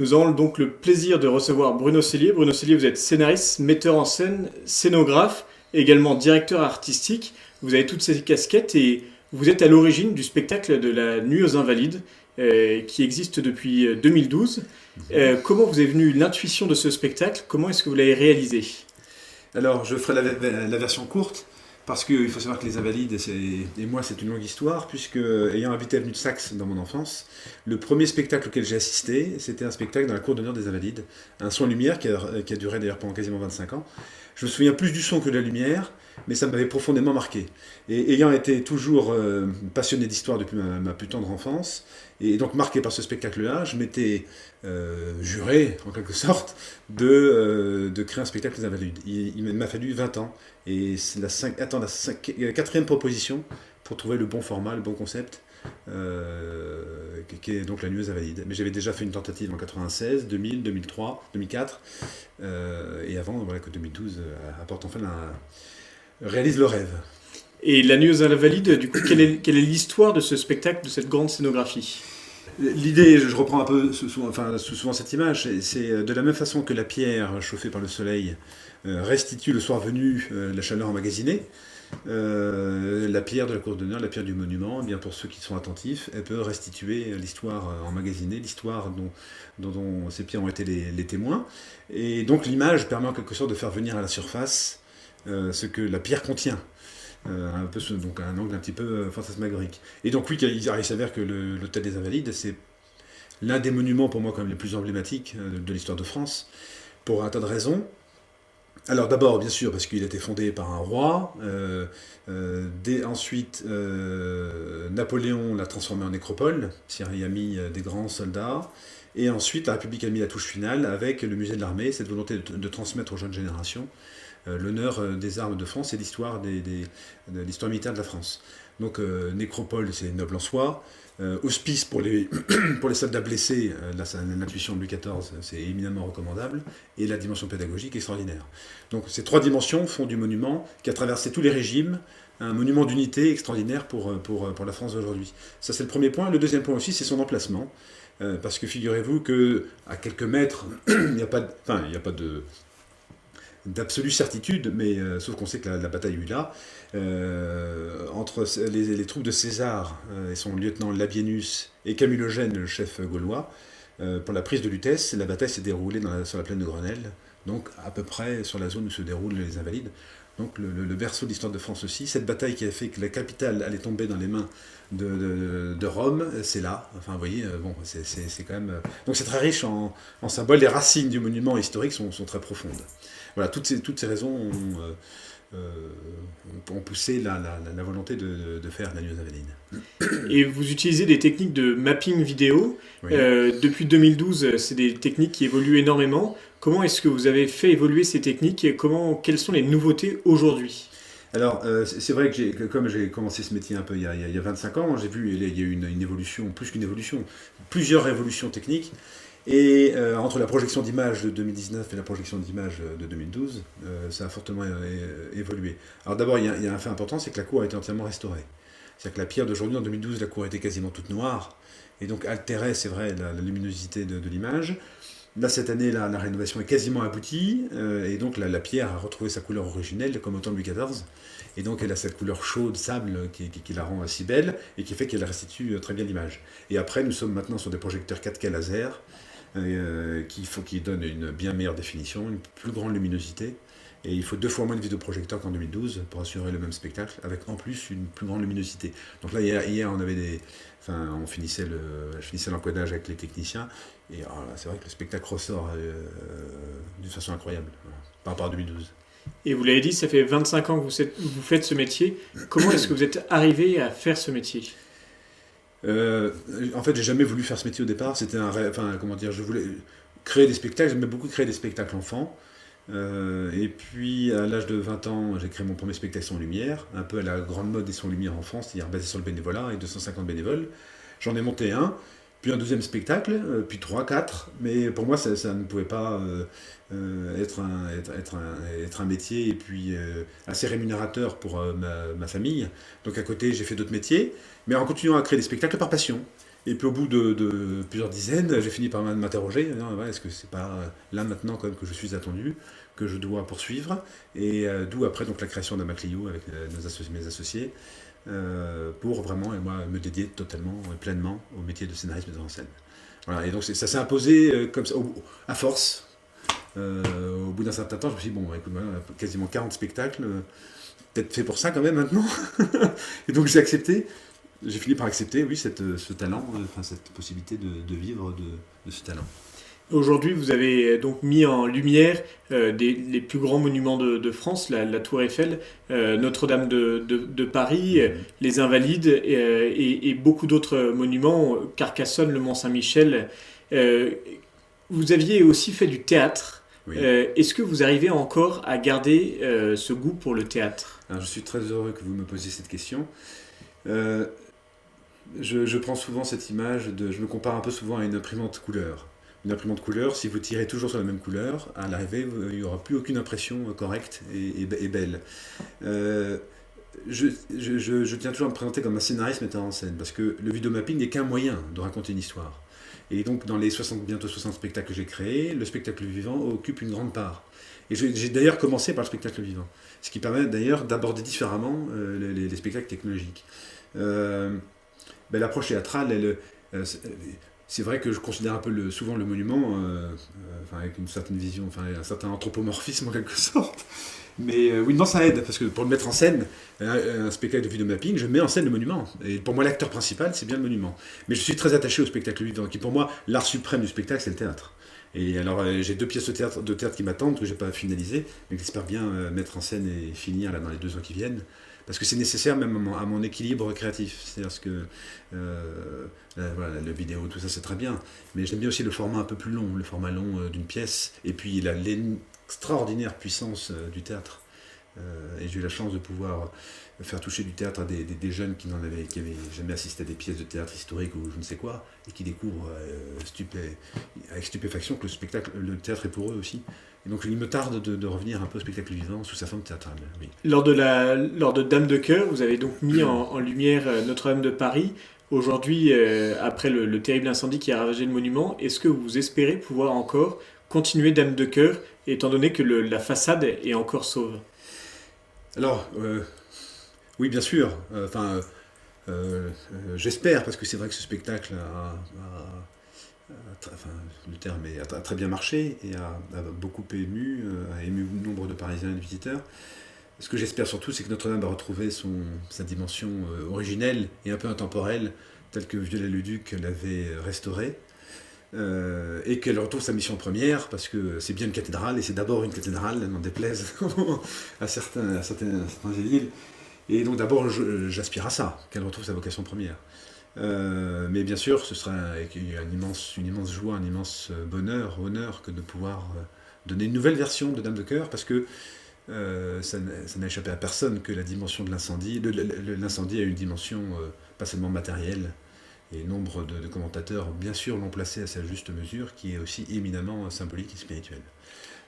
Nous avons donc le plaisir de recevoir Bruno Cellier. Bruno Cellier, vous êtes scénariste, metteur en scène, scénographe, également directeur artistique. Vous avez toutes ces casquettes et vous êtes à l'origine du spectacle de la Nuit aux Invalides qui existe depuis 2012. Comment vous est venue l'intuition de ce spectacle? Comment est-ce que vous l'avez réalisé? Alors, je ferai la version courte, parce qu'il faut savoir que les Invalides et moi, c'est une longue histoire, puisque, ayant habité avenue de Saxe dans mon enfance, le premier spectacle auquel j'ai assisté, c'était un spectacle dans la cour d'honneur des Invalides, un son-lumière qui a duré d'ailleurs pendant quasiment 25 ans. Je me souviens plus du son que de la lumière, mais ça m'avait profondément marqué. Et ayant été toujours passionné d'histoire depuis ma plus tendre enfance, et donc marqué par ce spectacle-là, je m'étais juré, en quelque sorte, de créer un spectacle des Invalides. Il m'a fallu 20 ans, et c'est la quatrième proposition pour trouver le bon format, le bon concept, qui est donc la Nuit aux Invalides. Mais j'avais déjà fait une tentative en 96, 2000, 2003, 2004, et avant, voilà, que 2012 apporte enfin réalise le rêve. Et la Nuit aux Invalides, du coup, quelle est l'histoire de ce spectacle, de cette grande scénographie? L'idée, je reprends un peu souvent cette image, c'est de la même façon que la pierre chauffée par le soleil restitue le soir venu la chaleur emmagasinée. La pierre de la cour d'honneur, la pierre du monument, eh bien pour ceux qui sont attentifs, elle peut restituer l'histoire emmagasinée, l'histoire dont ces pierres ont été les témoins. Et donc l'image permet en quelque sorte de faire venir à la surface ce que la pierre contient. Un peu donc un angle un petit peu fantasmagorique. Et donc oui, il s'avère que l'hôtel des Invalides, c'est l'un des monuments pour moi quand même les plus emblématiques de l'histoire de France, pour un tas de raisons. Alors d'abord, bien sûr, parce qu'il a été fondé par un roi. Ensuite, Napoléon l'a transformé en nécropole. Il y a mis des grands soldats. Et ensuite, la République a mis la touche finale avec le musée de l'armée, cette volonté de transmettre aux jeunes générations l'honneur des armes de France et l'histoire de l'histoire militaire de la France. Donc nécropole, c'est noble en soi. Hospice pour les, pour les soldats blessés, là c'est l'intuition de Louis XIV, c'est éminemment recommandable. Et la dimension pédagogique extraordinaire. Donc ces trois dimensions font du monument qui a traversé tous les régimes un monument d'unité extraordinaire pour la France d'aujourd'hui. Ça c'est le premier point. Le deuxième point aussi, c'est son emplacement. Parce que figurez-vous qu'à quelques mètres, il n'y a pas d'absolue certitude, mais sauf qu'on sait que la bataille a eu là, entre les troupes de César et son lieutenant Labienus et Camulogène, le chef gaulois, pour la prise de Lutèce, la bataille s'est déroulée sur la plaine de Grenelle, donc à peu près sur la zone où se déroulent les Invalides. Donc le berceau de l'histoire de France aussi, cette bataille qui a fait que la capitale allait tomber dans les mains de Rome, c'est là. Enfin, vous voyez, bon, c'est quand même... Donc c'est très riche en symboles. Les racines du monument historique sont très profondes. Voilà, toutes ces raisons ont poussé la volonté de faire la Nuit aux Invalides. Et vous utilisez des techniques de mapping vidéo. Oui. Depuis 2012, c'est des techniques qui évoluent énormément. Comment est-ce que vous avez fait évoluer ces techniques et quelles sont les nouveautés aujourd'hui? Alors, c'est vrai que comme j'ai commencé ce métier un peu il y a 25 ans, j'ai vu il y a eu une évolution, plus qu'une évolution, plusieurs révolutions techniques. Et entre la projection d'images de 2019 et la projection d'images de 2012, ça a fortement évolué. Alors d'abord, il y a un fait important, c'est que la cour a été entièrement restaurée. C'est-à-dire que la pierre d'aujourd'hui, en 2012, la cour était quasiment toute noire, et donc altérait, c'est vrai, la luminosité de l'image. Là, cette année, la rénovation est quasiment aboutie, et donc la pierre a retrouvé sa couleur originelle, comme au temps de Louis XIV. Et donc elle a cette couleur chaude, sable, qui la rend si belle, et qui fait qu'elle restitue très bien l'image. Et après, nous sommes maintenant sur des projecteurs 4K laser, qui donnent une bien meilleure définition, une plus grande luminosité. Et il faut 2 fois moins de vidéoprojecteurs qu'en 2012 pour assurer le même spectacle, avec en plus une plus grande luminosité. Donc là, hier on avait je finissais l'encodage avec les techniciens, et c'est vrai que le spectacle ressort d'une façon incroyable, voilà, par rapport à 2012. Et vous l'avez dit, ça fait 25 ans que vous faites ce métier. Comment est-ce que vous êtes arrivé à faire ce métier? En fait, j'ai jamais voulu faire ce métier au départ. C'était un rêve, enfin, comment dire, je voulais créer des spectacles. J'aimais beaucoup créer des spectacles enfants. Et puis, à l'âge de 20 ans, j'ai créé mon premier spectacle sans lumière, un peu à la grande mode des sans lumière en France, c'est-à-dire basé sur le bénévolat et 250 bénévoles. J'en ai monté un, puis un deuxième spectacle, puis trois, quatre. Mais pour moi, ça ne pouvait pas être un métier et puis assez rémunérateur pour ma famille. Donc à côté, j'ai fait d'autres métiers, mais en continuant à créer des spectacles par passion. Et puis au bout de plusieurs dizaines, j'ai fini par m'interroger, ouais, est-ce que c'est pas là maintenant quand même que je suis attendu, que je dois poursuivre, et d'où après donc la création d'Amaclio avec mes associés, pour vraiment et moi, me dédier totalement et pleinement au métier de scénariste metteur en scène. Voilà, et donc ça s'est imposé comme ça, à force. Au bout d'un certain temps, je me suis dit, bon, écoute, voilà, quasiment 40 spectacles, peut-être fait pour ça quand même maintenant. Et donc j'ai fini par accepter, oui, ce talent, enfin, cette possibilité de vivre de ce talent. Aujourd'hui, vous avez donc mis en lumière les plus grands monuments de France, la Tour Eiffel, Notre-Dame de Paris, les Invalides et beaucoup d'autres monuments, Carcassonne, le Mont-Saint-Michel. Vous aviez aussi fait du théâtre. Oui. Est-ce que vous arrivez encore à garder ce goût pour le théâtre? Alors, je suis très heureux que vous me posiez cette question. Euh, je prends souvent cette image, je me compare un peu souvent à une imprimante couleur. Une imprimante couleur, si vous tirez toujours sur la même couleur, à l'arrivée, il n'y aura plus aucune impression correcte et belle. Je tiens toujours à me présenter comme un scénariste metteur en scène, parce que le vidéomapping n'est qu'un moyen de raconter une histoire. Et donc, dans les bientôt 60 spectacles que j'ai créés, le spectacle vivant occupe une grande part. Et j'ai d'ailleurs commencé par le spectacle vivant, ce qui permet d'ailleurs d'aborder différemment les spectacles technologiques. L'approche théâtrale, c'est vrai que je considère un peu souvent le monument enfin, avec une certaine vision, enfin, un certain anthropomorphisme en quelque sorte. Mais oui, non, ça aide, parce que pour le mettre en scène, un spectacle de vidéomapping, je mets en scène le monument. Et pour moi, l'acteur principal, c'est bien le monument. Mais je suis très attaché au spectacle vivant, qui pour moi, l'art suprême du spectacle, c'est le théâtre. Et alors, j'ai 2 pièces de théâtre qui m'attendent, que je n'ai pas finalisées, mais que j'espère bien mettre en scène et finir là, dans les 2 ans qui viennent. Parce que c'est nécessaire même à mon équilibre créatif. C'est-à-dire que voilà, la vidéo, tout ça, c'est très bien. Mais j'aime bien aussi le format un peu plus long, le format long d'une pièce. Et puis l'extraordinaire puissance du théâtre. Et j'ai eu la chance de pouvoir faire toucher du théâtre à des jeunes qui n'avaient jamais assisté à des pièces de théâtre historiques ou je ne sais quoi, et qui découvrent avec stupéfaction que le théâtre est pour eux aussi. Et donc il me tarde de revenir un peu au spectacle vivant sous sa forme théâtrale. Oui. Lors de Dame de Cœur, vous avez donc mis en lumière Notre-Dame de Paris. Aujourd'hui, après le terrible incendie qui a ravagé le monument, est-ce que vous espérez pouvoir encore continuer Dame de Cœur, étant donné que la façade est encore sauve? Alors, oui, bien sûr. J'espère, parce que c'est vrai que ce spectacle enfin, le terme a très bien marché et a beaucoup ému, a ému nombre de Parisiens et de visiteurs. Ce que j'espère surtout, c'est que Notre-Dame va retrouver sa dimension originelle et un peu intemporelle, telle que Viollet-le-Duc l'avait restaurée. Et qu'elle retrouve sa mission première, parce que c'est bien une cathédrale, et c'est d'abord une cathédrale, n'en déplaise à certains édiles. Et donc d'abord, j'aspire à ça, qu'elle retrouve sa vocation première. Mais bien sûr, ce sera avec une immense joie, un immense honneur que de pouvoir donner une nouvelle version de Dame de Cœur, parce que ça n'a échappé à personne que la dimension de l'incendie, l'incendie a une dimension pas seulement matérielle, et nombre de commentateurs, bien sûr, l'ont placé à sa juste mesure, qui est aussi éminemment symbolique et spirituelle.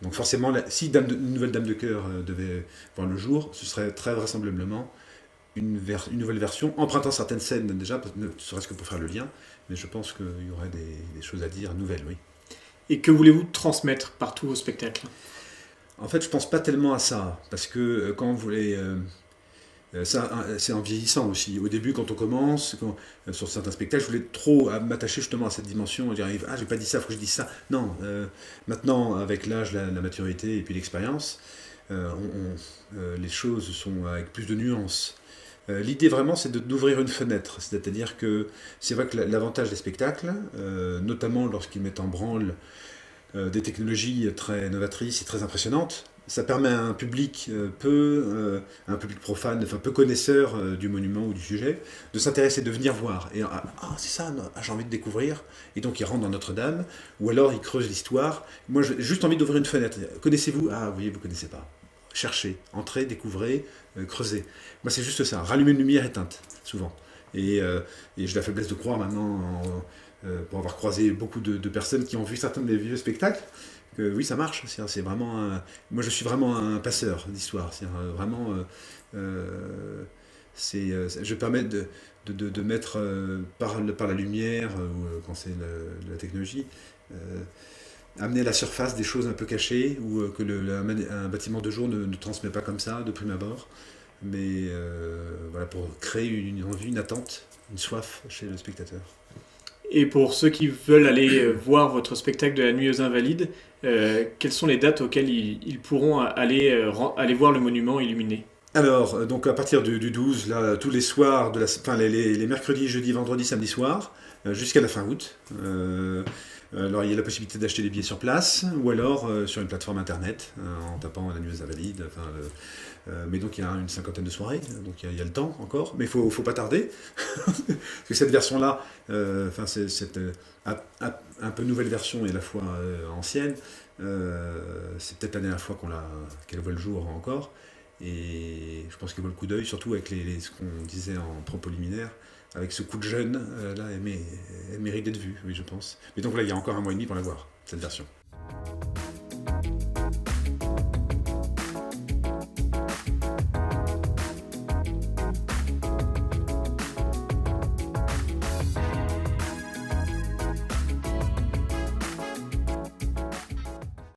Donc forcément, si une nouvelle Dame de Cœur devait voir le jour, ce serait très vraisemblablement une nouvelle version, empruntant certaines scènes déjà, ne serait-ce que pour faire le lien, mais je pense qu'il y aurait des choses à dire nouvelles, oui. Et que voulez-vous transmettre par tous vos spectacles? En fait, je pense pas tellement à ça, parce que quand vous voulez... ça, c'est en vieillissant aussi. Au début, quand on commence, sur certains spectacles, je voulais trop m'attacher justement à cette dimension, dire ah, j'ai pas dit ça, faut que je dise ça. Non, maintenant, avec l'âge, la maturité et puis l'expérience, les choses sont avec plus de nuances. L'idée vraiment, c'est d'ouvrir une fenêtre. C'est-à-dire que c'est vrai que l'avantage des spectacles, notamment lorsqu'ils mettent en branle des technologies très novatrices et très impressionnantes, ça permet à un public un public profane, enfin peu connaisseur du monument ou du sujet, de s'intéresser, de venir voir. Et c'est ça, j'ai envie de découvrir. Et donc il rentre dans Notre-Dame, ou alors il creuse l'histoire. Moi j'ai juste envie d'ouvrir une fenêtre. Connaissez-vous? Ah oui, vous ne connaissez pas. Cherchez, entrez, découvrez, creusez. Moi c'est juste ça, rallumer une lumière éteinte, souvent. Et j'ai la faiblesse de croire maintenant, pour avoir croisé beaucoup de personnes qui ont vu certains de mes vieux spectacles, que oui, ça marche. C'est vraiment moi, je suis vraiment un passeur d'histoire. C'est vraiment Je permets de mettre par la lumière, ou quand c'est la technologie, amener à la surface des choses un peu cachées, ou que un bâtiment de jour ne transmet pas comme ça, de prime abord, mais voilà, pour créer une envie, une attente, une soif chez le spectateur. Et pour ceux qui veulent aller voir votre spectacle de la Nuit aux Invalides, quelles sont les dates auxquelles ils pourront aller voir le monument illuminé? Alors, donc à partir du 12, là, tous les soirs, enfin les mercredis, jeudis, vendredis, samedi soir, jusqu'à la fin août. Alors il y a la possibilité d'acheter des billets sur place, ou alors sur une plateforme internet, en tapant la Nuit aux Invalides. Enfin, mais donc il y a une cinquantaine de soirées, donc il y a le temps encore, mais il faut pas tarder. Parce que cette version-là, enfin c'est cette un peu nouvelle version et à la fois ancienne, c'est peut-être la dernière fois qu'elle voit le jour encore. Et je pense qu'il vaut le coup d'œil, surtout avec ce qu'on disait en propos liminaire, avec ce coup de jeune, là, elle mérite d'être vue, oui, je pense. Mais donc là, il y a encore un mois et demi pour la voir, cette version.